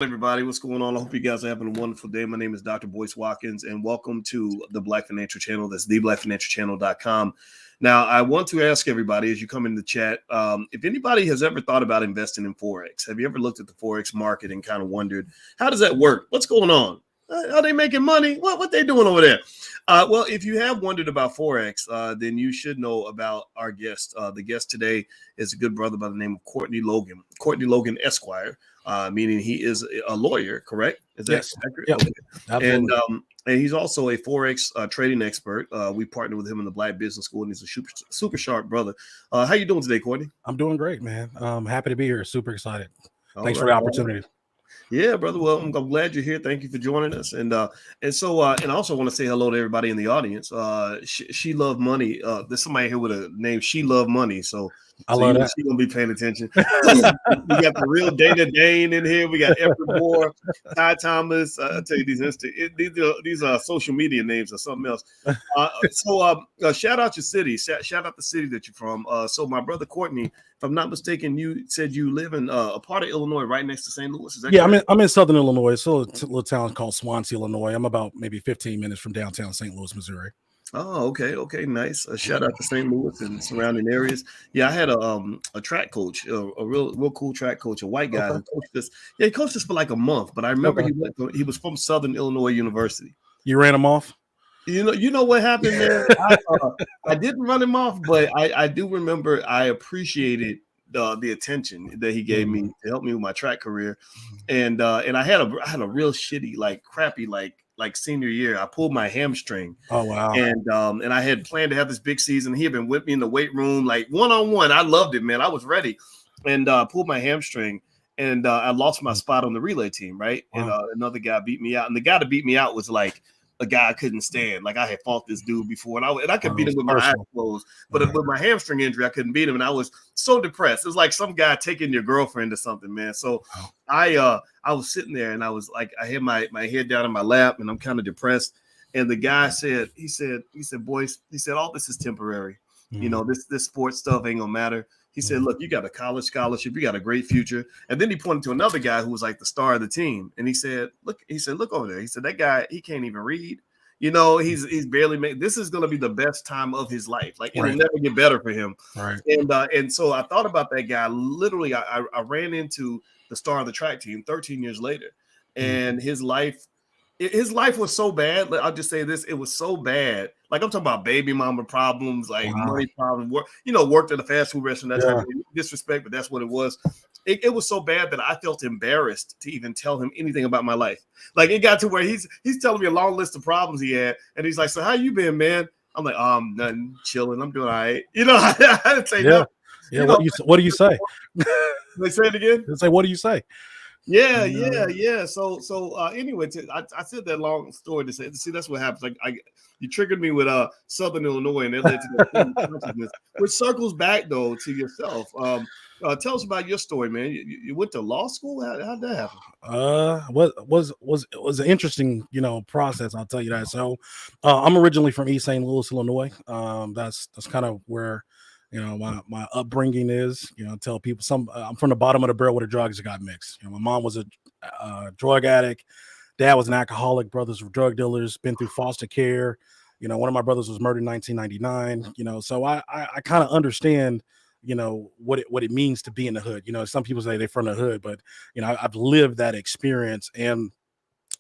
Everybody, what's going on? I hope you guys are having a wonderful day. My name is Dr. Boyce Watkins, and welcome to the Black Financial Channel. That's theblackfinancialchannel.com. Now, I want to ask everybody as you come in the chat, if anybody has ever thought about investing in Forex. Have you ever looked at the Forex market and kind of wondered, how does that work? What's going on? Are they making money? What they doing over there? Well, if you have wondered about Forex, then you should know about our guest. The guest today is a good brother by the name of Courtney Logan. Courtney Logan Esquire. Meaning he is a lawyer, correct? Is that accurate? Yep. Okay. Absolutely. And he's also a Forex trading expert. We partnered with him in the Black Business School, and he's a super sharp brother. How you doing today, Courtney? I'm doing great, man. I'm happy to be here. Super excited. Thanks All for the opportunity. Yeah, brother. Well, I'm glad you're here. Thank you for joining us. And I also want to say hello to everybody in the audience. She Love Money. There's somebody here with a name She Love Money. So I love that. She's gonna be paying attention. We got the real Dana Dane in here. We got Everett Moore, Ty Thomas. I tell you, these are social media names or something else. Shout out your city. Shout out the city that you're from. So my brother Courtney, if I'm not mistaken, you said you live in a part of Illinois right next to St. Louis. Is that correct? I'm in Southern Illinois. It's a little town called Swansea, Illinois. I'm about maybe 15 minutes from downtown St. Louis, Missouri. Oh, okay, nice. Shout out to St. Louis and surrounding areas. Yeah, I had a track coach, a real cool track coach, a white guy who coached us. Yeah, he coached us for like a month, but I remember he was from Southern Illinois University. You ran him off? You know what happened there? I didn't run him off, but I do remember I appreciated the attention that he gave me to help me with my track career, and I had a real shitty, like crappy, like senior year. I pulled my hamstring. Oh wow! And I had planned to have this big season. He had been with me in the weight room, like one-on-one. I loved it, man. I was ready, and pulled my hamstring, and I lost my spot on the relay team, right? Wow. And another guy beat me out, and the guy that beat me out was like a guy I couldn't stand. Like I had fought this dude before, and I could beat him with my eyes closed, but with my hamstring injury, I couldn't beat him, and I was so depressed. It was like some guy taking your girlfriend or something, man. So I was sitting there, and I was like, I had my head down in my lap, and I'm kind of depressed. And the guy said, he said, boys, he said, all this is temporary. You know, this sports stuff ain't gonna matter. He said, look, you got a college scholarship, you got a great future. And then he pointed to another guy who was like the star of the team. And he said, look over there. He said, that guy, he can't even read. You know, he's barely made. This is going to be the best time of his life. Like it'll never get better for him. Right. And so I thought about that guy. Literally, I ran into the star of the track team 13 years later, and his life was so bad. I'll just say this: it was so bad. Like I'm talking about baby mama problems, like money problems. Worked at a fast food restaurant. That's disrespect, but that's what it was. It was so bad that I felt embarrassed to even tell him anything about my life. Like it got to where he's telling me a long list of problems he had, and he's like, "So how you been, man?" I'm like, nothing, chilling. I'm doing all right." I didn't say nothing. Yeah. What do you say? They say it again. It's like, what do you say? Yeah. So anyway, I said that long story to say. See, that's what happens. Like you triggered me with Southern Illinois, and it led to that consciousness, which circles back though to yourself. Tell us about your story, man. You went to law school. How'd that happen? Was an interesting, process. I'll tell you that. So, I'm originally from East St. Louis, Illinois. That's kind of where, my upbringing is. Tell people I'm from the bottom of the barrel where the drugs got mixed. My mom was a drug addict. Dad was an alcoholic. Brothers were drug dealers. Been through foster care. One of my brothers was murdered in 1999. So I kind of understand. What it means to be in the hood. Some people say they're from the hood, but I've lived that experience. And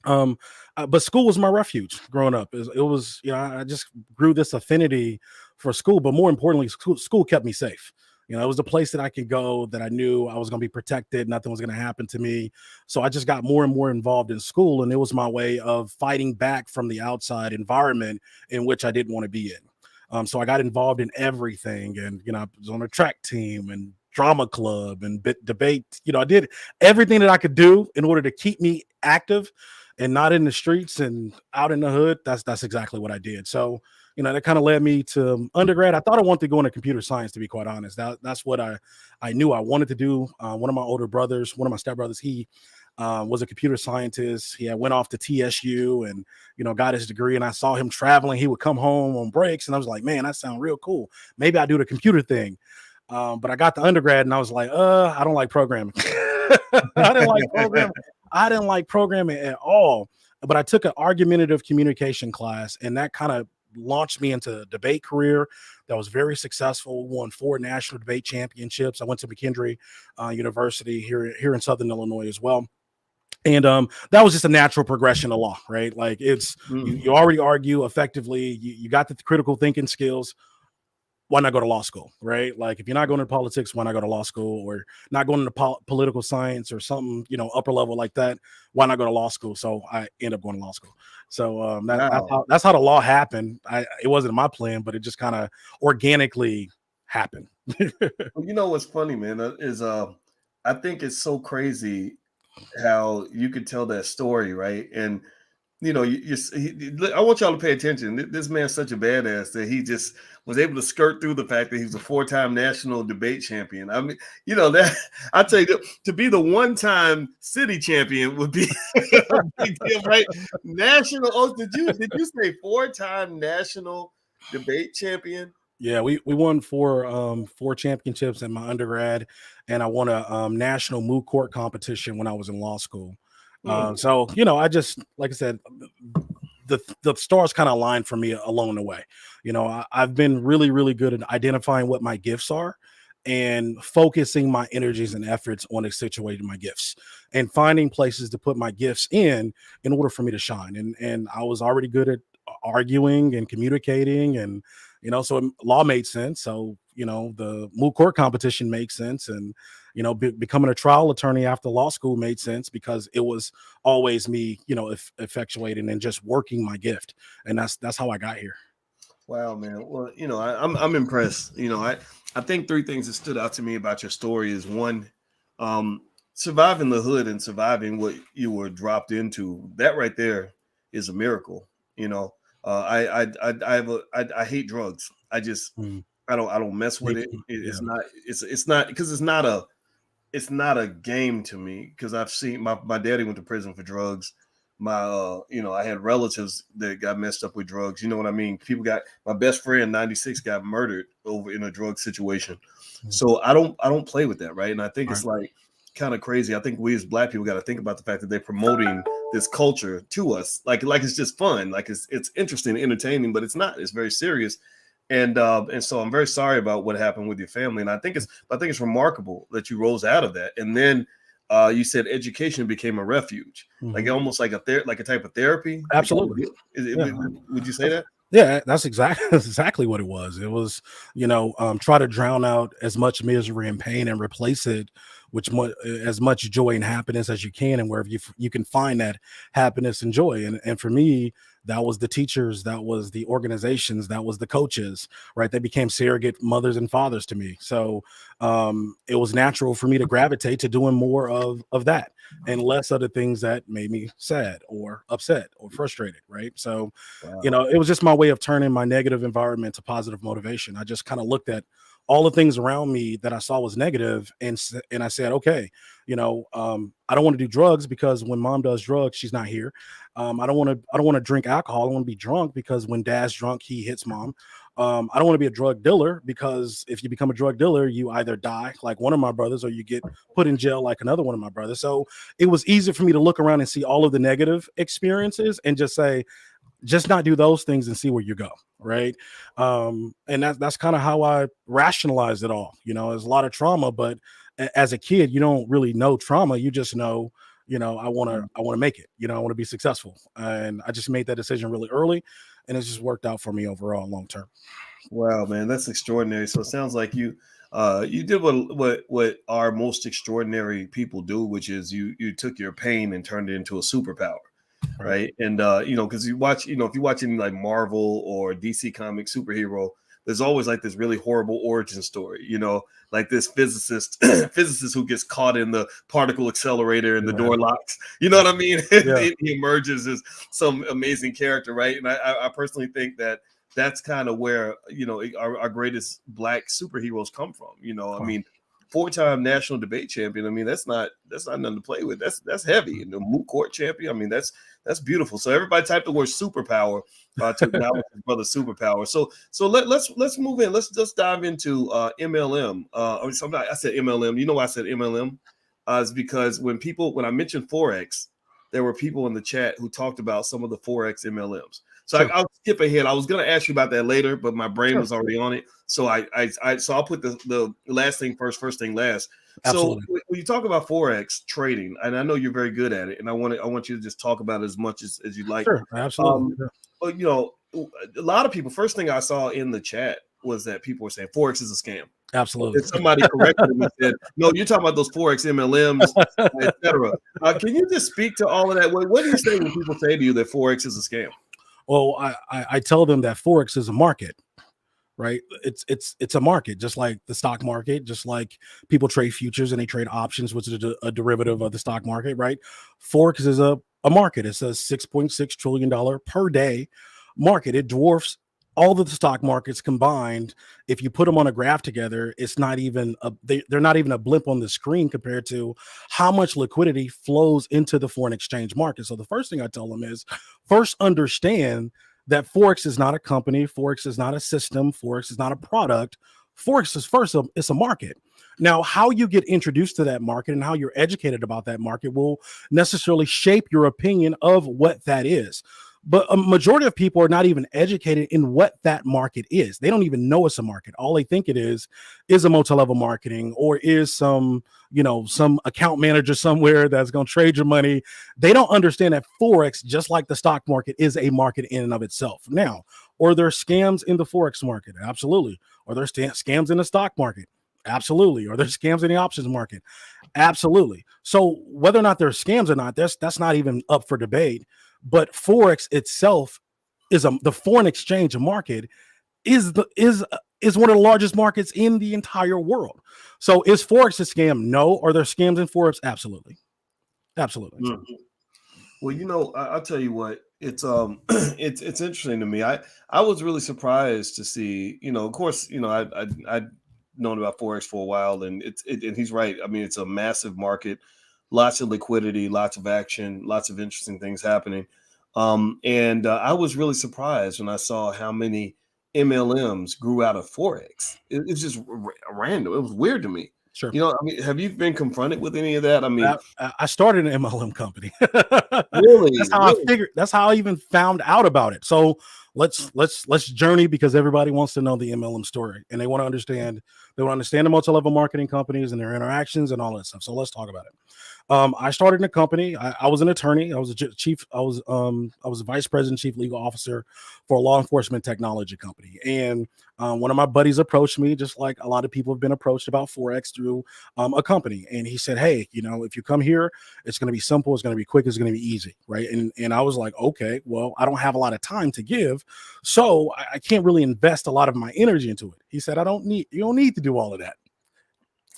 but school was my refuge growing up. It was I just grew this affinity for school, but more importantly, school kept me safe. It was the place that I could go, that I knew I was going to be protected, nothing was going to happen to me. So I just got more and more involved in school, and it was my way of fighting back from the outside environment in which I didn't want to be in. So I got involved in everything, and I was on a track team and drama club and debate. I did everything that I could do in order to keep me active and not in the streets and out in the hood. That's exactly what I did. So that kind of led me to undergrad. I thought I wanted to go into computer science, to be quite honest. That's what I knew I wanted to do. One of my older brothers, one of my stepbrothers, he was a computer scientist. He went off to TSU and, got his degree, and I saw him traveling. He would come home on breaks, and I was like, man, that sounds real cool. Maybe I do the computer thing. But I got the undergrad, and I was like, I don't like programming. I didn't like programming. I didn't like programming at all, but I took an argumentative communication class, and that kind of launched me into a debate career that was very successful. Won 4 national debate championships. I went to McKendree University here in Southern Illinois as well. And that was just a natural progression of law, right? Like it's you already argue effectively, you got the critical thinking skills. Why not go to law school, right? Like if you're not going to politics, why not go to law school? Or not going into political science or something, upper level like that, why not go to law school? So I end up going to law school. So that's how the law happened. It wasn't my plan, but it just kind of organically happened. Well, you know what's funny, man, is I think it's so crazy how you could tell that story, right? And I want y'all to pay attention. This man's such a badass that he just was able to skirt through the fact that he's a 4-time national debate champion. I mean, that I tell you, to be the 1-time city champion would be a big deal, right? National. Oh, did you say 4-time national debate champion? Yeah, we won 4 championships in my undergrad, and I won a national moot court competition when I was in law school. So I just, like I said, the stars kind of aligned for me along the way. I've been really, really good at identifying what my gifts are and focusing my energies and efforts on accentuating my gifts and finding places to put my gifts in order for me to shine. And I was already good at arguing and communicating, and so law made sense. So the moot court competition makes sense, and becoming a trial attorney after law school made sense because it was always me, effectuating and just working my gift, and that's how I got here. Wow, man. Well, I'm impressed. I think 3 things that stood out to me about your story is, one, surviving the hood and surviving what you were dropped into. That right there is a miracle. I hate drugs. I don't mess with it. It's not because it's not a game to me, because I've seen my daddy went to prison for drugs. I had relatives that got messed up with drugs. You know what I mean? My best friend 96 got murdered over in a drug situation. So I don't play with that, right? And I think it's like kind of crazy. I think we as Black people got to think about the fact that they're promoting this culture to us, like it's just fun, like it's interesting, entertaining, but it's not. It's very serious. And so I'm very sorry about what happened with your family. And I think it's remarkable that you rose out of that. And then you said education became a refuge, like almost like a type of therapy. Absolutely. Would you say that? Yeah, that's exactly what it was. It was, try to drown out as much misery and pain and replace it with as much joy and happiness as you can, and wherever you can find that happiness and joy. And for me, that was the teachers, that was the organizations, that was the coaches, right? They became surrogate mothers and fathers to me. So it was natural for me to gravitate to doing more of that and less of the things that made me sad or upset or frustrated, right? So, it was just my way of turning my negative environment to positive motivation. I just kind of looked at all the things around me that I saw was negative, and I said, okay, I don't want to do drugs because when mom does drugs, she's not here. I don't want to drink alcohol. I want to be drunk because when dad's drunk, he hits mom. I don't want to be a drug dealer because if you become a drug dealer, you either die like one of my brothers or you get put in jail like another one of my brothers. So it was easy for me to look around and see all of the negative experiences and just say, just not do those things and see where you go. Right. And that's kind of how I rationalized it all. There's a lot of trauma, but as a kid, you don't really know trauma. You just know, I want to make it, I want to be successful. And I just made that decision really early, and it's just worked out for me overall long term. Wow, man, that's extraordinary. So it sounds like you did what our most extraordinary people do, which is you took your pain and turned it into a superpower. Right. And because if you watch any like Marvel or DC comic superhero, there's always like this really horrible origin story, like this physicist who gets caught in the particle accelerator and the door locks, you know what I mean? Yeah. He emerges as some amazing character, right? And I personally think that that's kind of where our greatest Black superheroes come from. I mean, 4-time national debate champion. I mean, that's not nothing to play with. That's heavy. And the moot court champion. I mean, that's beautiful. So everybody type the word superpower to now his brother superpower. So let's move in. Let's just dive into MLM. I said MLM. You know why I said MLM? is because when I mentioned Forex, there were people in the chat who talked about some of the Forex MLMs. So Sure. I'll skip ahead. I was going to ask you about that later, but my brain Sure. was already on it. So so I'll put the last thing first thing last. So Absolutely. when you talk about Forex trading, and I know you're very good at it, and I want you to just talk about it as much as you like. Sure. Absolutely. Yeah. But a lot of people, first thing I saw in the chat was that people were saying Forex is a scam. Absolutely. And somebody corrected me and said, no, you're talking about those Forex MLMs, etc. Can you just speak to all of that? What do you say when people say to you that Forex is a scam? Well, I tell them that Forex is a market, right? It's a market, just like the stock market, just like people trade futures and they trade options, which is a derivative of the stock market, right? Forex is a market. It's a $6.6 trillion per day market. It dwarfs all of the stock markets combined. If you put them on a graph together, it's not even they're not even a blip on the screen compared to how much liquidity flows into the foreign exchange market. So the first thing I tell them is first understand that Forex is not a company, Forex is not a system, Forex is not a product. Forex is it's a market. Now, how you get introduced to that market and how you're educated about that market will necessarily shape your opinion of what that is. But a majority of people are not even educated in what that market is. They don't even know it's a market. All they think it is a multi-level marketing, or is some account manager somewhere that's going to trade your money. They don't understand that Forex, just like the stock market, is a market in and of itself. Now, are there scams in the Forex market? Absolutely. Are there scams in the stock market? Absolutely. Are there scams in the options market? Absolutely. So whether or not there's scams or not, that's not even up for debate. But Forex itself the foreign exchange market is one of the largest markets in the entire world. So is Forex a scam? No. Are there scams in Forex? Absolutely. Absolutely. Mm-hmm. Well, I'll tell you what, it's it's interesting to me. I was really surprised to see, of course, I'd known about Forex for a while, and and he's right. I mean, it's a massive market, lots of liquidity, lots of action, lots of interesting things happening. And I was really surprised when I saw how many MLMs grew out of Forex. It's just random. It was weird to me. Sure. I mean, have you been confronted with any of that? I mean, I started an MLM company. really? That's how I even found out about it. So let's journey, because everybody wants to know the MLM story, and they want to understand the multi-level marketing companies and their interactions and all that stuff. So let's talk about it. I started in a company. I was an attorney. I was a vice president, chief legal officer for a law enforcement technology company. And one of my buddies approached me, just like a lot of people have been approached about Forex, through a company. And he said, hey, if you come here, it's going to be simple. It's going to be quick. It's going to be easy. Right. And I was like, okay, well, I don't have a lot of time to give, so I can't really invest a lot of my energy into it. He said, you don't need to do all of that.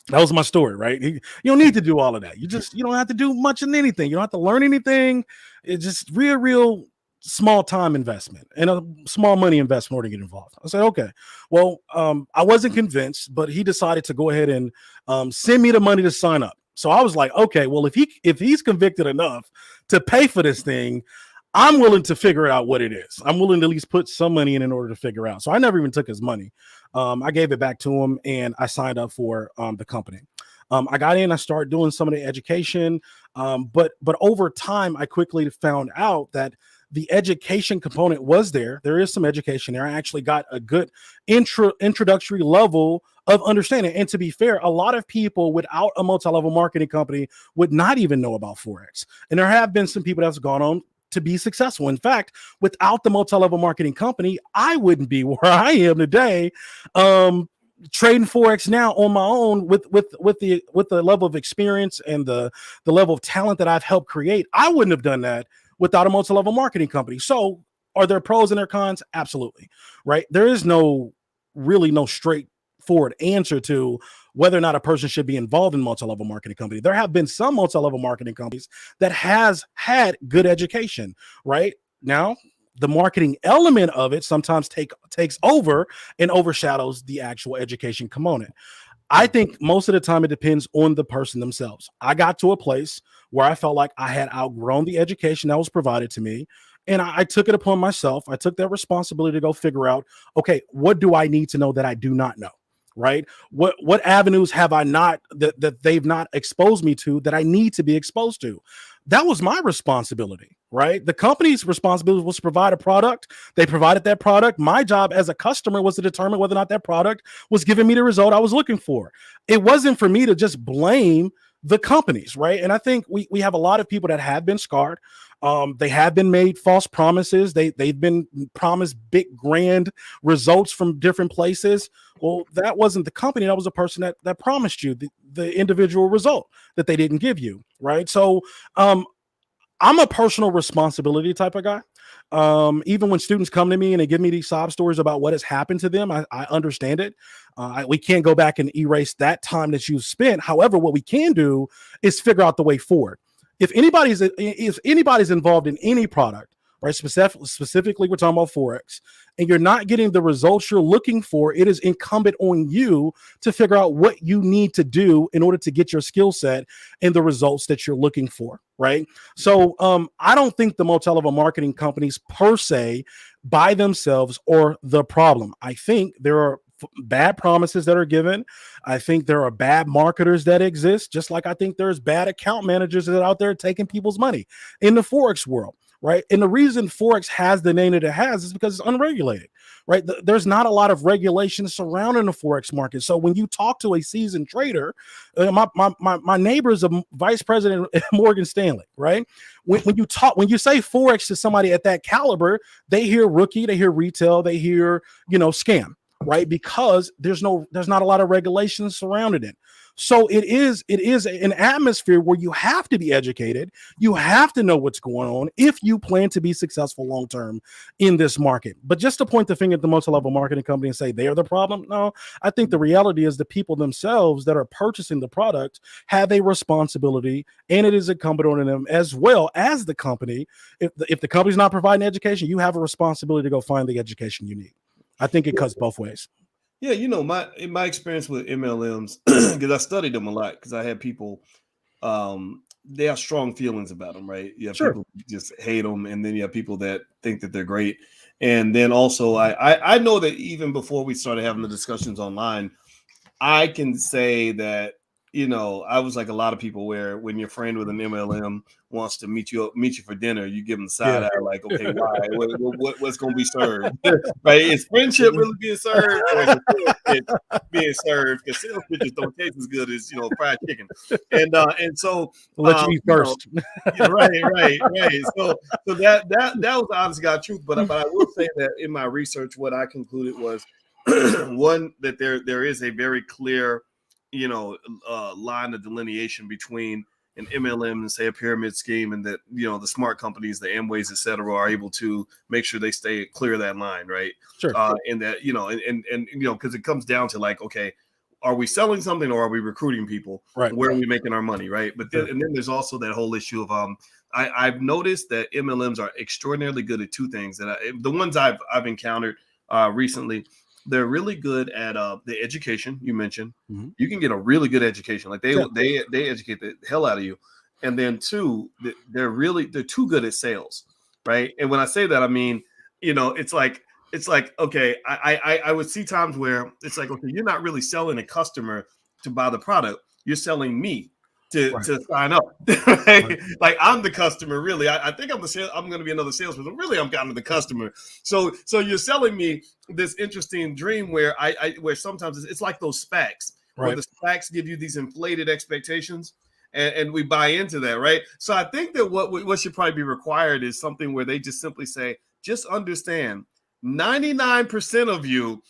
That was my story, right? You don't need to do all of that. You don't have to do much in anything. You don't have to learn anything. It's just real small time investment and a small money investment in order to get involved. I said, okay. Well, I wasn't convinced, but he decided to go ahead and send me the money to sign up. So I was like, okay, well, if he's convicted enough to pay for this thing, I'm willing to figure out what it is. I'm willing to at least put some money in order to figure out. So I never even took his money. I gave it back to him, and I signed up for the company. I got in, I started doing some of the education, but over time, I quickly found out that the education component was there. There is some education there. I actually got a good introductory level of understanding. And to be fair, a lot of people without a multi-level marketing company would not even know about Forex. And there have been some people that's gone on to be successful. In fact, without the multi-level marketing company, I wouldn't be where I am today, trading Forex now on my own with the level of experience and the level of talent that I've helped create. I wouldn't have done that without a multi-level marketing company. So are there pros and there cons? Absolutely. Right. There is really no straightforward answer to whether or not a person should be involved in multi-level marketing company. There have been some multi-level marketing companies that has had good education. Right now, the marketing element of it sometimes takes over and overshadows the actual education component. I think most of the time it depends on the person themselves. I got to a place where I felt like I had outgrown the education that was provided to me, and I took it upon myself. I took that responsibility to go figure out, okay, what do I need to know that I do not know? right? What avenues have I not that they've not exposed me to that I need to be exposed to? That was my responsibility, right? The company's responsibility was to provide a product. They provided that product. My job as a customer was to determine whether or not that product was giving me the result I was looking for. It wasn't for me to just blame the companies, right? And I think we have a lot of people that have been scarred. They have been made false promises. They've been promised big grand results from different places. Well, that wasn't the company. That was a person that promised you the individual result that they didn't give you, right? So I'm a personal responsibility type of guy. Even when students come to me and they give me these sob stories about what has happened to them, I understand it. We can't go back and erase that time that you've spent. However, what we can do is figure out the way forward. If anybody's involved in any product, right? Specifically, we're talking about Forex, and you're not getting the results you're looking for, it is incumbent on you to figure out what you need to do in order to get your skill set and the results that you're looking for, right? So I don't think the multi-level marketing companies per se by themselves are the problem. I think there are bad promises that are given. I think there are bad marketers that exist, just like I think there's bad account managers that are out there taking people's money in the Forex world. Right. And the reason Forex has the name that it has is because it's unregulated. Right. There's not a lot of regulation surrounding the Forex market. So when you talk to a seasoned trader, my neighbor is a vice president at Morgan Stanley. Right. When you say Forex to somebody at that caliber, they hear rookie, they hear retail, they hear, scam. Right. Because there's not a lot of regulations surrounding it. So it is an atmosphere where you have to be educated. You have to know what's going on if you plan to be successful long term in this market. But just to point the finger at the multi-level marketing company and say they're the problem, no, I think the reality is the people themselves that are purchasing the product have a responsibility, and it is incumbent on them as well as the company. If the company's not providing education, you have a responsibility to go find the education you need. I think it cuts both ways. Yeah, in my experience with MLMs, because I studied them a lot, because I had people, they have strong feelings about them, right? You have people just hate them, and then you have people that think that they're great. And then also, I know that even before we started having the discussions online, I can say that, I was like a lot of people where when your friend with an MLM wants to meet you for dinner, you give them the side eye, like, okay, why? What's going to be served? Right? Is friendship really being served, or is it being served? Because sales pitches don't taste as good as fried chicken. And so we'll let you eat first. Right. So that was the honest God truth. But I will say that in my research, what I concluded was one, that there is a very clear line of delineation between an MLM and say a pyramid scheme, and that the smart companies, the Amways, etc., are able to make sure they stay clear of that line, right? Sure. And that and because it comes down to like, okay, are we selling something or are we recruiting people? Right. Where are we making our money, right? But then, and then there's also that whole issue of I've noticed that MLMs are extraordinarily good at two things, that the ones I've encountered recently. They're really good at the education you mentioned. Mm-hmm. You can get a really good education. Like they educate the hell out of you. And then two, they're too good at sales, right? And when I say that, I mean, it's like, okay, I would see times where it's like, okay, you're not really selling a customer to buy the product. You're selling me to sign up. Right? Like I'm the customer, really. I think I'm going to be another salesperson. Really, I'm kind of the customer. So you're selling me this interesting dream where where sometimes it's like those SPACs, where the SPACs give you these inflated expectations, and we buy into that, right? So I think that what should probably be required is something where they just simply say, just understand, 99% of you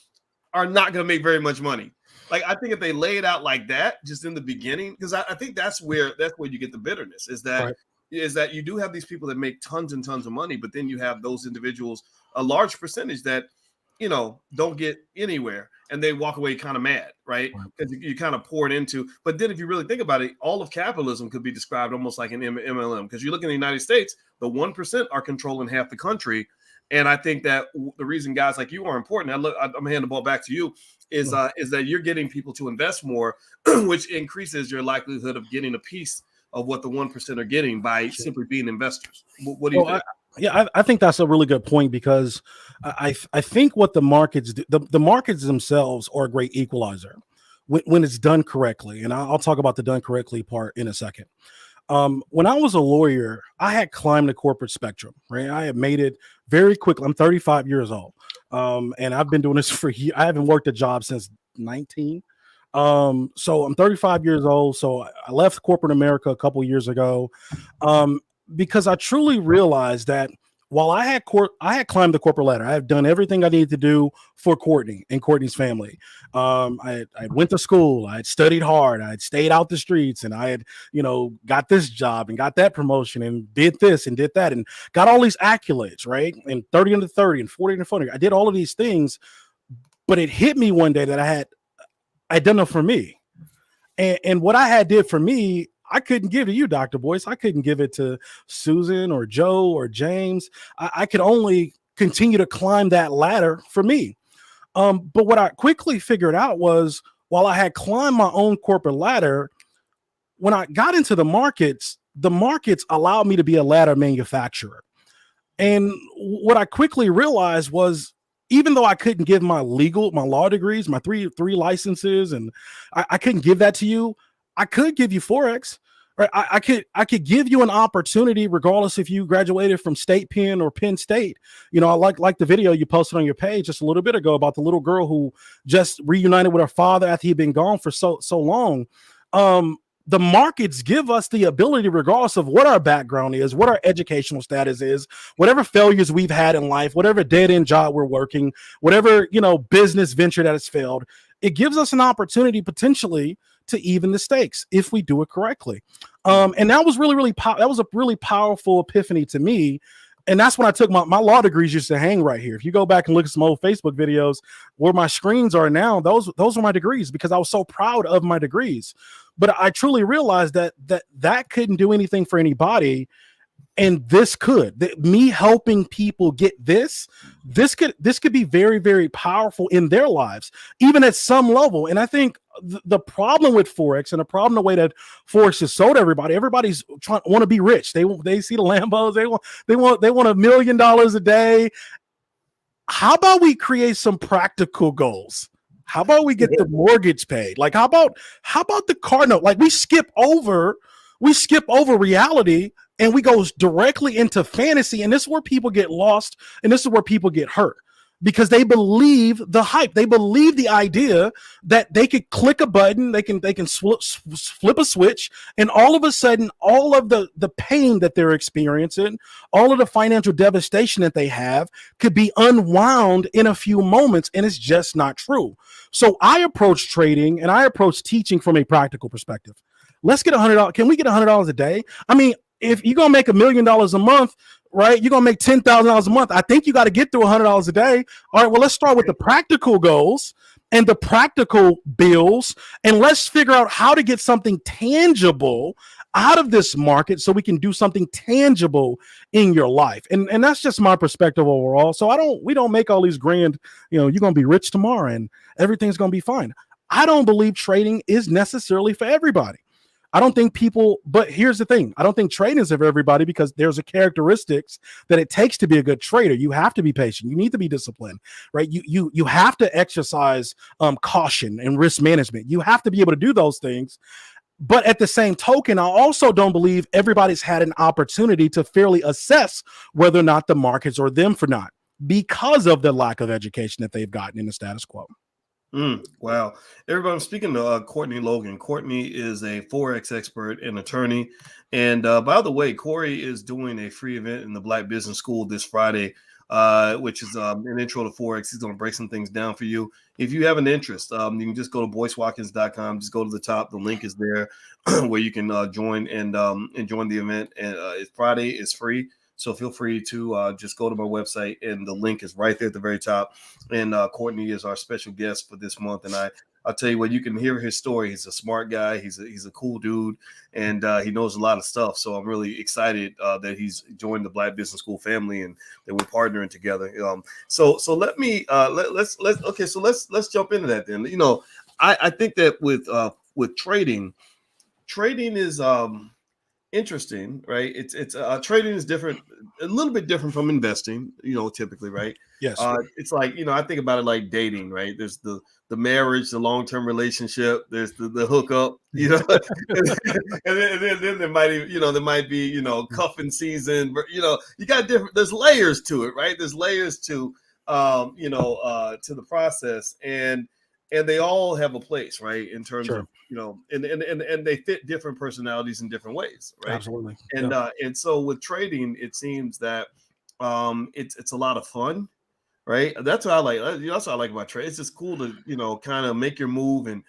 are not going to make very much money. Like, I think if they lay it out like that just in the beginning, because I think that's where you get the bitterness, is that you do have these people that make tons and tons of money, but then you have those individuals, a large percentage that don't get anywhere, and they walk away kind of mad, right? Because you kind of pour it into. But then if you really think about it, all of capitalism could be described almost like an MLM, because you look in the United States, the 1% are controlling half the country. And I think that the reason guys like you are important, I'm going to hand the ball back to you, is that you're getting people to invest more, which increases your likelihood of getting a piece of what the 1% are getting by simply being investors. What do you think? I think that's a really good point, because I think what the markets do, the markets themselves are a great equalizer when it's done correctly. And I'll talk about the done correctly part in a second. When I was a lawyer, I had climbed the corporate spectrum, right? I had made it very quickly. I'm 35 years old. And I've been doing this for years. I haven't worked a job since 19. So I'm 35 years old. So I left corporate America a couple years ago, because I truly realized that while I had climbed the corporate ladder, I had done everything I needed to do for Courtney and Courtney's family. I went to school, I had studied hard, I had stayed out the streets, and I had, got this job and got that promotion and did this and did that and got all these accolades, right? And 30 under 30 and 40 under 40. I did all of these things, but it hit me one day that I'd done enough for me. And what I had did for me, I couldn't give to you, Dr. Boyce. I couldn't give it to Susan or Joe or James. I could only continue to climb that ladder for me. But what I quickly figured out was, while I had climbed my own corporate ladder, when I got into the markets allowed me to be a ladder manufacturer. And what I quickly realized was, even though I couldn't give my law degrees, my three licenses, and I couldn't give that to you, I could give you Forex, right? I could give you an opportunity, regardless if you graduated from State Penn or Penn State. I like the video you posted on your page just a little bit ago about the little girl who just reunited with her father after he'd been gone for so long. The markets give us the ability, regardless of what our background is, what our educational status is, whatever failures we've had in life, whatever dead-end job we're working, whatever, business venture that has failed, it gives us an opportunity potentially to even the stakes if we do it correctly. And that was that was a really powerful epiphany to me. And that's when I took my law degrees used to hang right here. If you go back and look at some old Facebook videos where my screens are now, those were my degrees, because I was so proud of my degrees. But I truly realized that couldn't do anything for anybody. And this could, me helping people get this could be very, very powerful in their lives, even at some level. And I think the problem with Forex, and the problem, the way that Forex is sold to everybody's want to be rich. They see the Lambos, they want $1 million a day. How about we create some practical goals? How about we get the mortgage paid? Like, how about the car note? Like, we skip over reality and we go directly into fantasy. And this is where people get lost. And this is where people get hurt, because they believe the hype. They believe the idea that they could click a button, they can flip a switch, and all of a sudden, all of the pain that they're experiencing, all of the financial devastation that they have, could be unwound in a few moments. And it's just not true. So I approach trading and I approach teaching from a practical perspective. Let's get $100. Can we get $100 a day? I mean, if you're going to make $1 million a month, right, you're going to make $10,000 a month. I think you got to get to $100 a day. All right, well, let's start with the practical goals and the practical bills, and let's figure out how to get something tangible out of this market so we can do something tangible in your life. And that's just my perspective overall. So we don't make all these grand, you're going to be rich tomorrow and everything's going to be fine. I don't believe trading is necessarily for everybody. I don't think but here's the thing. I don't think trading is for everybody, because there's a characteristics that it takes to be a good trader. You have to be patient. You need to be disciplined, right? You have to exercise caution and risk management. You have to be able to do those things. But at the same token, I also don't believe everybody's had an opportunity to fairly assess whether or not the markets are them for not, because of the lack of education that they've gotten in the status quo. Wow. Everybody, I'm speaking to Courtney Logan. Courtney is a Forex expert and attorney. And by the way, Corey is doing a free event in the Black Business School this Friday, which is an intro to Forex. He's going to break some things down for you. If you have an interest, you can just go to boycewatkins.com. Just go to the top. The link is there where you can join and join the event. And it's Friday. It's free. So feel free to just go to my website, and the link is right there at the very top. And Courtney is our special guest for this month. And I'll tell you what, you can hear his story. He's a smart guy. He's a cool dude, and he knows a lot of stuff. So I'm really excited that he's joined the Black Business School family and that we're partnering together. So let me let's jump into that then. I think that with trading is interesting, right? It's trading is different, a little bit different from investing, typically, right? Yes. It's like, I think about it like dating, right? There's the marriage, the long-term relationship, there's the hookup, and then there might even, there might be, cuffing season, but you got different, there's layers to it, right? There's layers to to the process, and they all have a place, right? In terms Sure. of, and they fit different personalities in different ways, right? Absolutely. And Yeah. and so with trading, it seems that it's a lot of fun, right? That's what I like. That's what I like about trade. It's just cool to kind of make your move and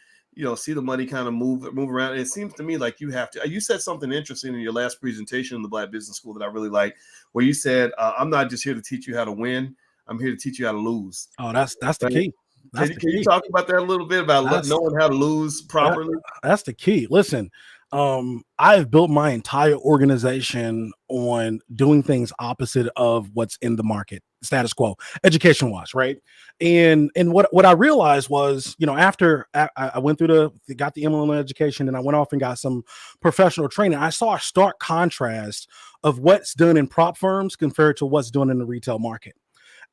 see the money kind of move around. And it seems to me like you have to. You said something interesting in your last presentation in the Black Business School that I really like, where you said, "I'm not just here to teach you how to win. I'm here to teach you how to lose." Oh, that's the Right? key. That's Can the you key. talk about that a little bit about knowing how to lose properly? That's the key. Listen, I've built my entire organization on doing things opposite of what's in the market, status quo, education wise, right? And what I realized was, after I went through got the MLM education, and I went off and got some professional training, I saw a stark contrast of what's done in prop firms compared to what's done in the retail market.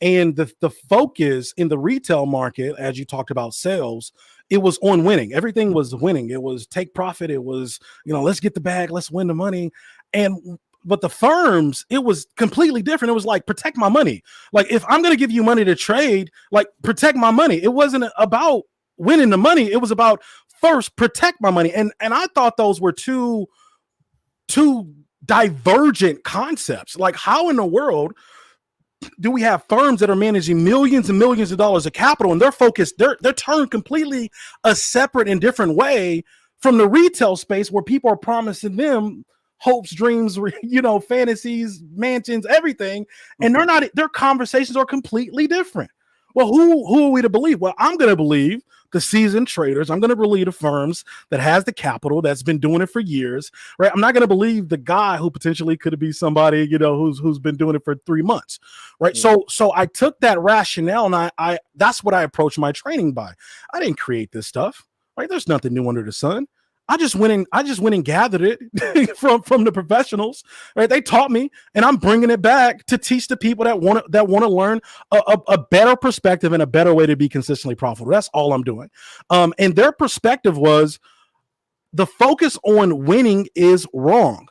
And the focus in the retail market, as you talked about sales, it was on winning. Everything was winning. It was take profit. It was, let's get the bag, let's win the money. But the firms, it was completely different. It was like, protect my money. Like, if I'm going to give you money to trade, like, protect my money. It wasn't about winning the money. It was about first protect my money. And I thought those were two divergent concepts. Like, how in the world do we have firms that are managing millions and millions of dollars of capital, and they're focused, they're turned completely a separate and different way from the retail space, where people are promising them hopes, dreams, fantasies, mansions, everything, and their conversations are completely different. Well, who are we to believe? Well, I'm going to believe the seasoned traders. I'm going to believe the firms that has the capital, that's been doing it for years, right? I'm not going to believe the guy who potentially could be somebody, who's been doing it for 3 months, right? Yeah. So I took that rationale, and I that's what I approached my training by. I didn't create this stuff, right? There's nothing new under the sun. I just went and gathered it from the professionals, right? They taught me, and I'm bringing it back to teach the people that want to learn a better perspective and a better way to be consistently profitable. That's all I'm doing. And their perspective was, the focus on winning is wrong.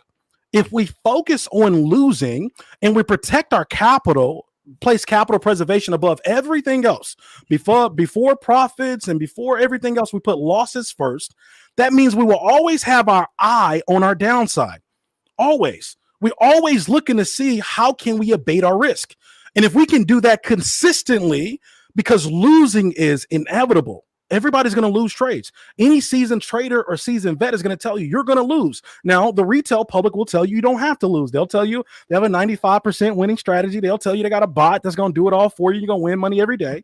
If we focus on losing and we protect our capital, place capital preservation above everything else, before profits and before everything else, we put losses first. That means we will always have our eye on our downside. Always. We're always looking to see how can we abate our risk. And if we can do that consistently, because losing is inevitable. Everybody's going to lose trades. Any seasoned trader or seasoned vet is going to tell you you're going to lose. Now, the retail public will tell you don't have to lose. They'll tell you they have a 95% winning strategy. They'll tell you they got a bot that's going to do it all for you. You're going to win money every day.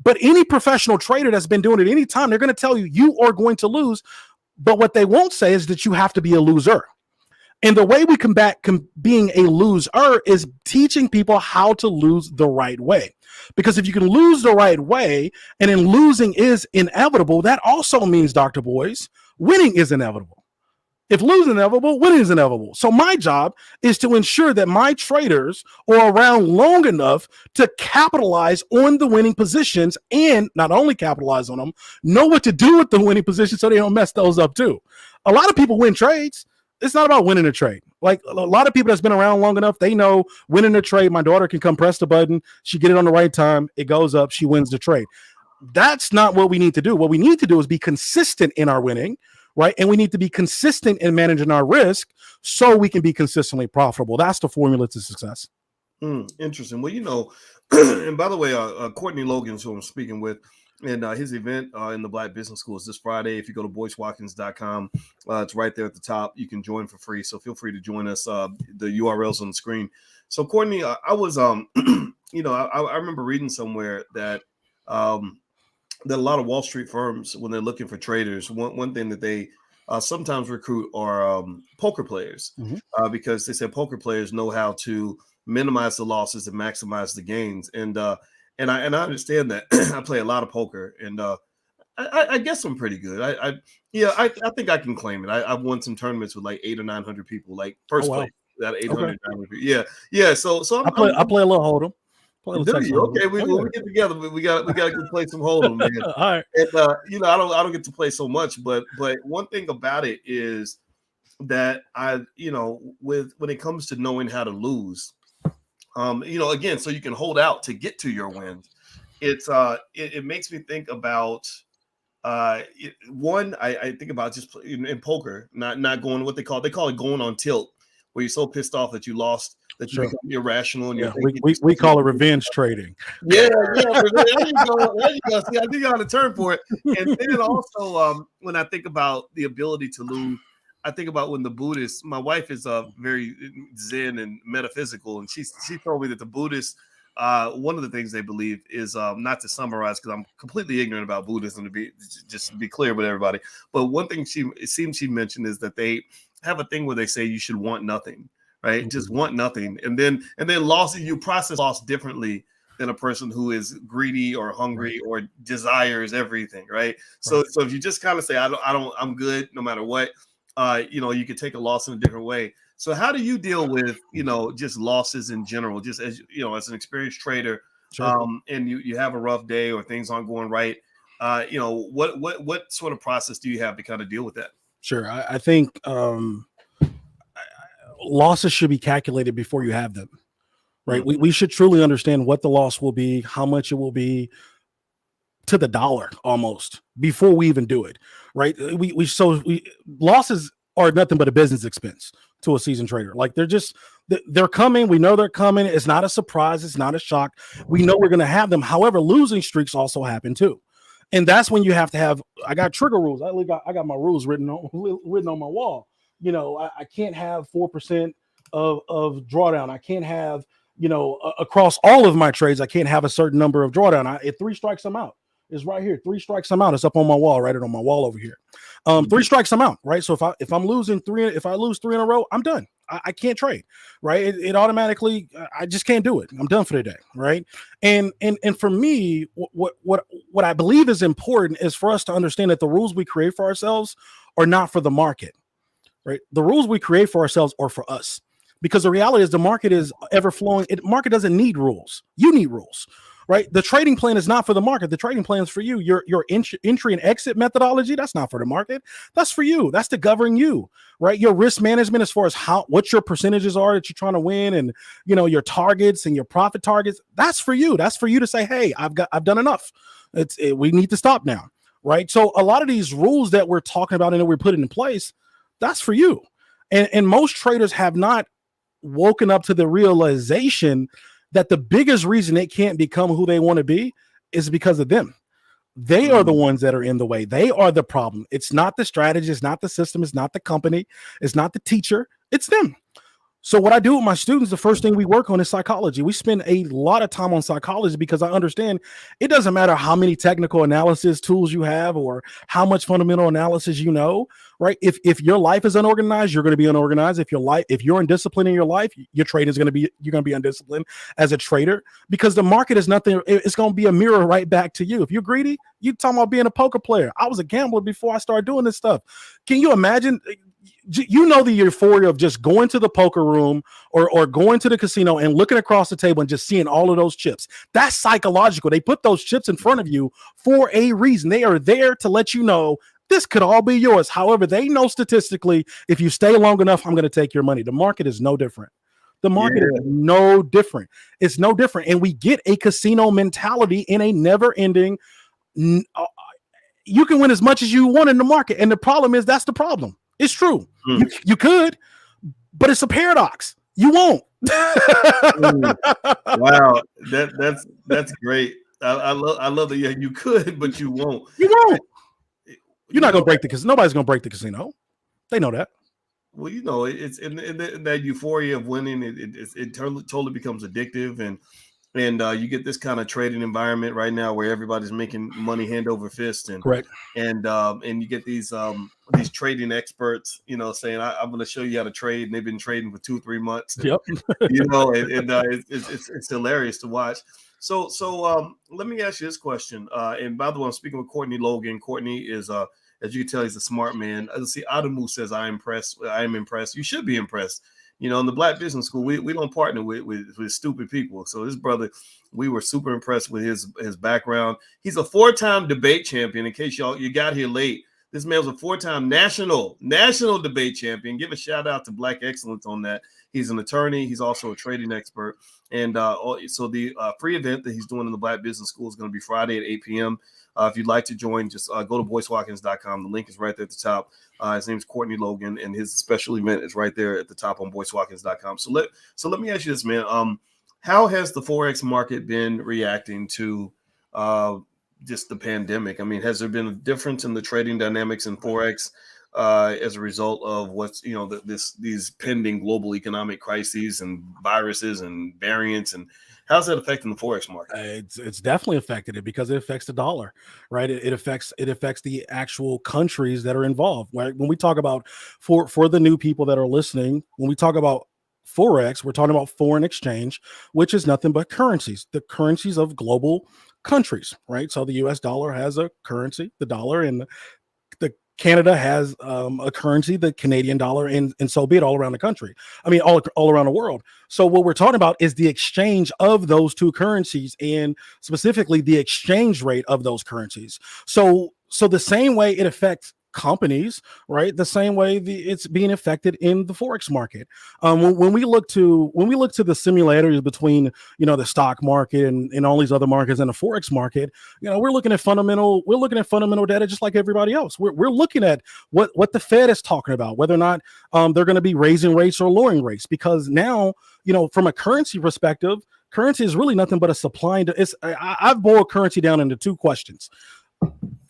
But any professional trader that's been doing it any time, they're going to tell you you are going to lose. But what they won't say is that you have to be a loser. And the way we combat being a loser is teaching people how to lose the right way. Because if you can lose the right way, and then losing is inevitable, that also means, Dr. Boys, winning is inevitable. If losing is inevitable, winning is inevitable. So my job is to ensure that my traders are around long enough to capitalize on the winning positions, and not only capitalize on them, know what to do with the winning positions so they don't mess those up too. A lot of people win trades. It's not about winning a trade. Like, a lot of people that's been around long enough, they know winning a trade, my daughter can come press the button, she get it on the right time, it goes up, she wins the trade. That's not what we need to do. What we need to do is be consistent in our winning, right? And we need to be consistent in managing our risk so we can be consistently profitable. That's the formula to success. Interesting. Well, and by the way, Courtney Logan is who I'm speaking with, and his event in the Black Business School is this Friday. If you go to boycewatkins.com, it's right there at the top. You can join for free. So feel free to join us. The URL's on the screen. So Courtney, I was, I remember reading somewhere that that a lot of Wall Street firms, when they're looking for traders, one thing that they sometimes recruit are poker players, because they said poker players know how to minimize the losses and maximize the gains. And I understand that. I play a lot of poker, and I guess I'm pretty good. I think I can claim it. I've won some tournaments with like 800 or 900 people, like first place. That 800, 900 people. Yeah. So I play a little hold'em. Do you? Okay, we get together, but we got to play some hold'em, man. All right. And I don't get to play so much, but one thing about it is that when it comes to knowing how to lose, again, so you can hold out to get to your wins. It makes me think about one. I think about just in poker, not going what they call it going on tilt, where you're so pissed off that you lost that you become irrational. And we call it revenge trading. Yeah. There you go. See, I think you got a term for it. And then also, when I think about the ability to lose, I think about when the Buddhists. My wife is very Zen and metaphysical, and she told me that the Buddhists, one of the things they believe is, not to summarize because I'm completely ignorant about Buddhism, to be clear with everybody. But one thing it seems she mentioned is that they have a thing where they say you should want nothing, right? Mm-hmm. Just want nothing, and then you process loss differently than a person who is greedy or hungry or desires everything, right? So if you just kind of say I'm good no matter what, you could take a loss in a different way. So how do you deal with, just losses in general, just as as an experienced trader, and you have a rough day or things aren't going right, what sort of process do you have to kind of deal with that? Sure. I think losses should be calculated before you have them, right? Mm-hmm. We should truly understand what the loss will be, how much it will be, to the dollar almost, before we even do it, right? Losses are nothing but a business expense to a seasoned trader. Like they're coming. We know they're coming. It's not a surprise. It's not a shock. We know we're going to have them. However, losing streaks also happen too. And that's when you have to have, I got trigger rules. I got my rules written on my wall. I can't have 4% of drawdown. I can't have, across all of my trades, I can't have a certain number of drawdown. At 3 strikes, I'm out. It's right here. 3 strikes, I'm out. It's up on my wall, right? It on my wall over here. 3 strikes, I'm out, right? So if I'm losing 3, if I lose 3 in a row, I'm done. I can't trade, right? It automatically, I just can't do it. I'm done for the day, right? And for me, what I believe is important is for us to understand that the rules we create for ourselves are not for the market, right? The rules we create for ourselves are for us, because the reality is the market is ever flowing. Market doesn't need rules. You need rules. Right. The trading plan is not for the market. The trading plan is for you. Your entry and exit methodology, that's not for the market. That's for you. That's to govern you. Right. Your risk management, as far as what your percentages are that you're trying to win, and your targets and your profit targets, that's for you. That's for you to say, hey, I've done enough. We need to stop now. Right. So a lot of these rules that we're talking about and that we're putting in place, that's for you. And most traders have not woken up to the realization that the biggest reason they can't become who they want to be is because of them. They are the ones that are in the way. They are the problem. It's not the strategy. It's not the system. It's not the company. It's not the teacher. It's them. So what I do with my students, the first thing we work on is psychology. We spend a lot of time on psychology because I understand it doesn't matter how many technical analysis tools you have or how much fundamental analysis you know, right? If your life is unorganized, you're going to be unorganized. If you're undisciplined in your life, your trading is going to be, you're going to be undisciplined as a trader, because the market is nothing. It's going to be a mirror right back to you. If you're greedy, you talking about being a poker player. I was a gambler before I started doing this stuff. Can you imagine? The euphoria of just going to the poker room or going to the casino and looking across the table and just seeing all of those chips. That's psychological. They put those chips in front of you for a reason. They are there to let you know this could all be yours. However, they know statistically, if you stay long enough, I'm going to take your money. The market is no different. The market is no different. It's no different. And we get a casino mentality in a never ending. You can win as much as you want in the market. And the problem is that's the problem. It's true. You could, but it's a paradox. You won't. Wow, that's great. I love that. Yeah, you could, but you won't. You won't. You're not gonna break the casino. Nobody's gonna break the casino. They know that. Well, it's in that euphoria of winning. It totally becomes addictive, and you get this kind of trading environment right now where everybody's making money hand over fist, and correct. And you get these trading experts, saying I'm going to show you how to trade, and they've been trading for 2-3 months. And, yep. It's hilarious to watch. So let me ask you this question. And by the way, I'm speaking with Courtney Logan. Courtney is as you can tell, he's a smart man. Let's see, Adamu says, I am impressed. You should be impressed. You know, in the Black Business School, we don't partner with stupid people. So his brother, we were super impressed with his background. He's a 4-time debate champion. In case you got here late, this man was a 4-time national debate champion. Give a shout out to Black Excellence on that. He's an attorney. He's also a trading expert. And so the free event that he's doing in the Black Business School is going to be Friday at 8 p.m. If you'd like to join, just go to boycewatkins.com. The link is right there at the top. His name is Courtney Logan, and his special event is right there at the top on boycewatkins.com. So let me ask you this, man. How has the Forex market been reacting to just the pandemic? I mean, has there been a difference in the trading dynamics in Forex as a result of what's, these pending global economic crises and viruses and variants, and how's that affecting the Forex market? It's definitely affected it because it affects the dollar, right? It affects the actual countries that are involved. Right? When we talk about for the new people that are listening, when we talk about Forex, we're talking about foreign exchange, which is nothing but currencies, the currencies of global countries, right? So the US dollar has a currency, the dollar, and the Canada has a currency, the Canadian dollar, and so be it all around the country. I mean, all around the world. So what we're talking about is the exchange of those two currencies, and specifically the exchange rate of those currencies. So the same way it affects companies, right? The same way it's being affected in the Forex market. When we look to the simulators between, the stock market and all these other markets and the Forex market, we're looking at fundamental data just like everybody else. We're looking at what the Fed is talking about, whether or not they're going to be raising rates or lowering rates, because now, from a currency perspective, currency is really nothing but a supply and I've boiled currency down into two questions.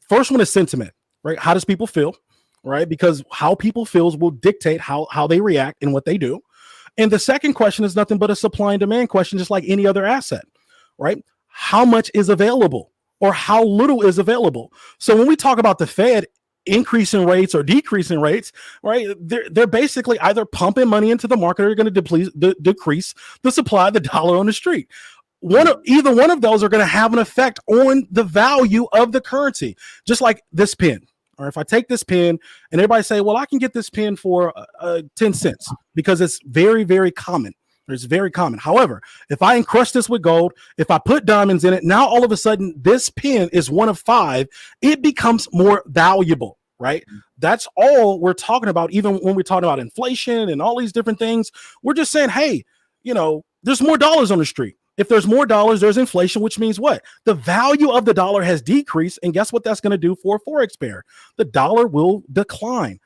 First one is sentiment. Right? How does people feel? Right? Because how people feels will dictate how they react and what they do. And the second question is nothing but a supply and demand question, just like any other asset, right? How much is available or how little is available? So when we talk about the Fed increasing rates or decreasing rates, right? They're basically either pumping money into the market or going to decrease the supply of the dollar on the street. Either one of those are going to have an effect on the value of the currency, just like this pen. Or if I take this pen and everybody say, well, I can get this pen for 10 cents because it's very, very common. It's very common. However, if I encrust this with gold, if I put diamonds in it, now all of a sudden this pen is one of 5. It becomes more valuable, right? That's all we're talking about. Even when we're talking about inflation and all these different things, we're just saying, hey, there's more dollars on the street. If there's more dollars, there's inflation, which means what? The value of the dollar has decreased. And guess what that's going to do for a Forex pair? The dollar will decline.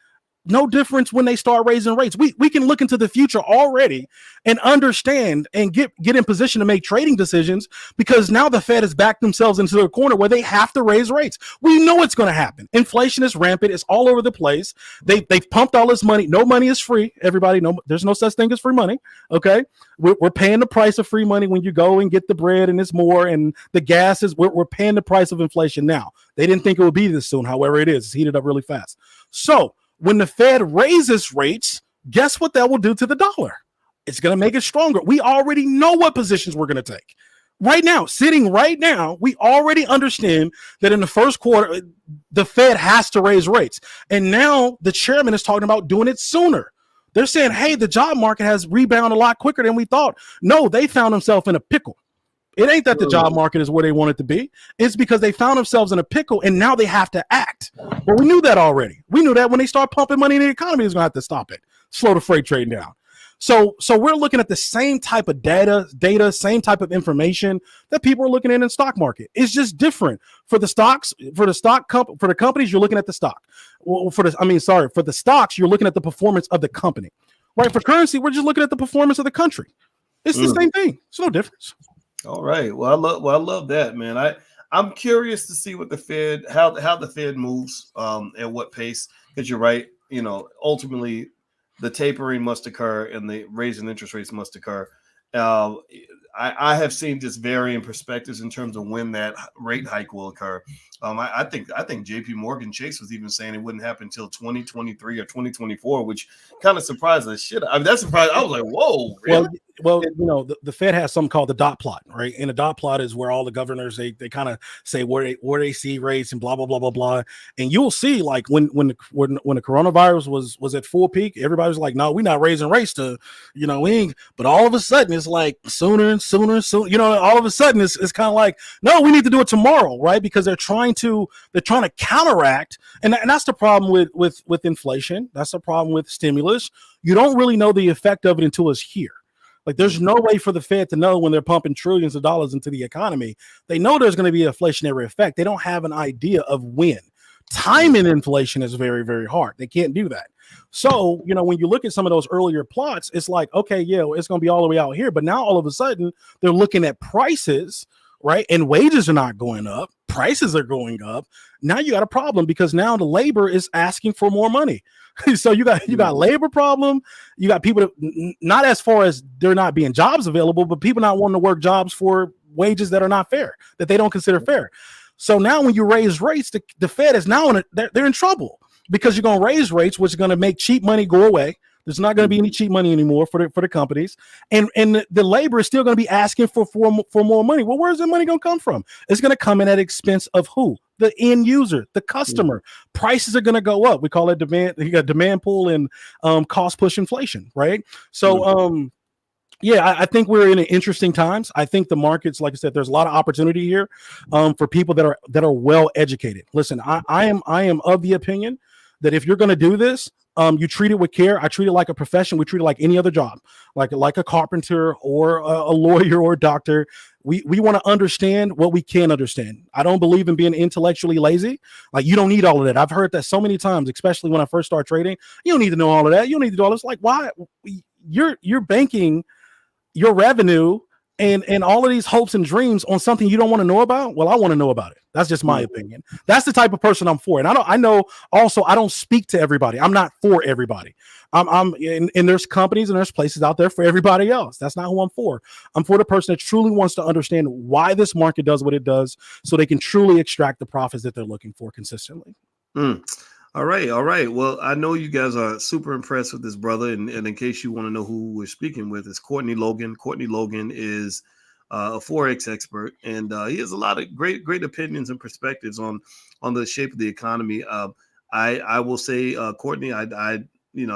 No difference when they start raising rates. We can look into the future already and understand and get in position to make trading decisions, because now the Fed has backed themselves into a corner where they have to raise rates. We know it's going to happen. Inflation is rampant. It's all over the place. They've pumped all this money. No money is free. Everybody know there's no such thing as free money. Okay. We're paying the price of free money when you go and get the bread, and it's more, and the gas is, we're paying the price of inflation now. They didn't think it would be this soon. However, it is. It's heated up really fast. So when the Fed raises rates, guess what that will do to the dollar? It's going to make it stronger. We already know what positions we're going to take. Right now, sitting right now, we already understand that in the first quarter, the Fed has to raise rates. And now the chairman is talking about doing it sooner. They're saying, hey, the job market has rebounded a lot quicker than we thought. No, they found themselves in a pickle. It ain't that the job market is where they want it to be. It's because they found themselves in a pickle, and now they have to act. Well, we knew that already. We knew that when they start pumping money in the economy, it's going to have to stop it, slow the freight trading down. So we're looking at the same type of data, same type of information that people are looking at in the stock market. It's just different. For the companies, you're looking at the stock. Well, for the stocks, you're looking at the performance of the company. Right? For currency, we're just looking at the performance of the country. It's the same thing. It's no difference. All right. Well, I love that, man. I'm curious to see what the Fed, how the Fed moves, at what pace. Because you're right. Ultimately, the tapering must occur and the raising interest rates must occur. I have seen just varying perspectives in terms of when that rate hike will occur. I think JP Morgan Chase was even saying it wouldn't happen until 2023 or 2024, which kind of surprised the shit. I mean, that surprised. I was like, whoa, really? Well, the Fed has something called the dot plot, right? And the dot plot is where all the governors they kind of say where they see rates and blah blah blah blah blah. And you'll see like when the coronavirus was at full peak, everybody was like, no, we're not raising rates to, we ain't. But all of a sudden it's like sooner and sooner and sooner. All of a sudden it's kind of like, no, we need to do it tomorrow, right? Because they're trying to counteract, and that's the problem with inflation. That's the problem with stimulus. You don't really know the effect of it until it's here. Like there's no way for the Fed to know when they're pumping trillions of dollars into the economy. They know there's going to be an inflationary effect. They don't have an idea of when. Timing inflation is very, very hard. They can't do that. So, when you look at some of those earlier plots, it's like, okay, yeah, it's going to be all the way out here. But now all of a sudden they're looking at prices, right? And wages are not going up. Prices are going up. Now you got a problem because now the labor is asking for more money. So you got labor problem. You got people that, not as far as there not being jobs available, but people not wanting to work jobs for wages that are not fair, that they don't consider fair. So now when you raise rates, the Fed is now they're in trouble because you're going to raise rates, which is going to make cheap money go away. There's not going to be any cheap money anymore for the companies, and the labor is still going to be asking for more money. Well, where's the money going to come from? It's going to come in at expense of who? The end user, the customer. Prices are going to go up. We call it demand. You got demand pull and cost push inflation, right? So yeah, I think we're in interesting times. I think the markets, like I said, there's a lot of opportunity here for people that are well educated. Listen, I am of the opinion that if you're going to do this, you treat it with care. I treat it like a profession. We treat it like any other job, like a carpenter or a lawyer or a doctor. We want to understand what we can understand. I don't believe in being intellectually lazy. Like you don't need all of that. I've heard that so many times, especially when I first started trading. You don't need to know all of that. You don't need to do all this. Like why? You're banking your revenue and all of these hopes and dreams on something you don't want to know about. Well, I want to know about it. That's just my opinion. That's the type of person I'm for. And I know also I don't speak to everybody. I'm not for everybody. And there's companies and there's places out there for everybody else. That's not who I'm for. I'm for the person that truly wants to understand why this market does what it does so they can truly extract the profits that they're looking for consistently. All right. Well, I know you guys are super impressed with this brother. And in case you want to know who we're speaking with, it's Courtney Logan. Courtney Logan is a Forex expert, and he has a lot of great opinions and perspectives on the shape of the economy. I will say, Courtney, I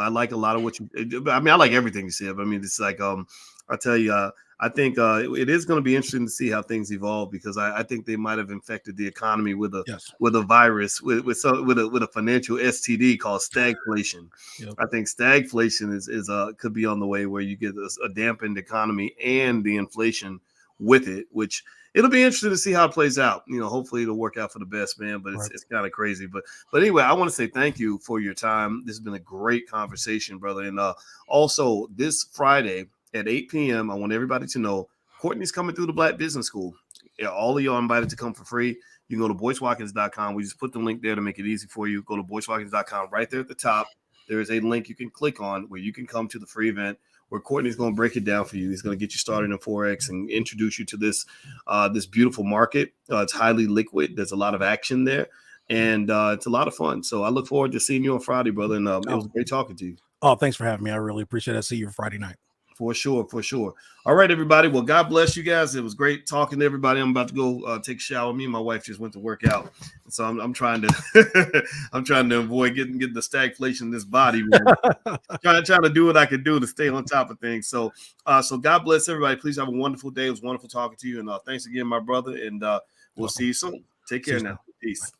like a lot of what you. I mean, I like everything you said. I mean, it's like I tell you, I think it is going to be interesting to see how things evolve because I think they might have infected the economy with a virus with a financial STD called stagflation. Yep. I think stagflation is could be on the way where you get a dampened economy and the inflation with it, which it'll be interesting to see how it plays out. Hopefully it'll work out for the best, man. But it's kind of crazy. But anyway, I want to say thank you for your time. This has been a great conversation, brother. And also this Friday at 8 p.m., I want everybody to know Courtney's coming through the Black Business School. Yeah, all of y'all invited to come for free. You can go to boycewatkins.com. We just put the link there to make it easy for you. Go to boycewatkins.com. Right there at the top, there is a link you can click on where you can come to the free event where Courtney's going to break it down for you. He's going to get you started in Forex and introduce you to this beautiful market. It's highly liquid. There's a lot of action there, and it's a lot of fun. So I look forward to seeing you on Friday, brother, and it was great talking to you. Oh, thanks for having me. I really appreciate it. I'll see you Friday night. For sure. All right, everybody. Well, God bless you guys. It was great talking to everybody. I'm about to go take a shower. Me and my wife just went to work out, so I'm trying to I'm trying to avoid getting the stagflation in this body. trying to do what I can do to stay on top of things. So God bless everybody. Please have a wonderful day. It was wonderful talking to you, and thanks again, my brother. And we'll see you soon. Take care now. Peace.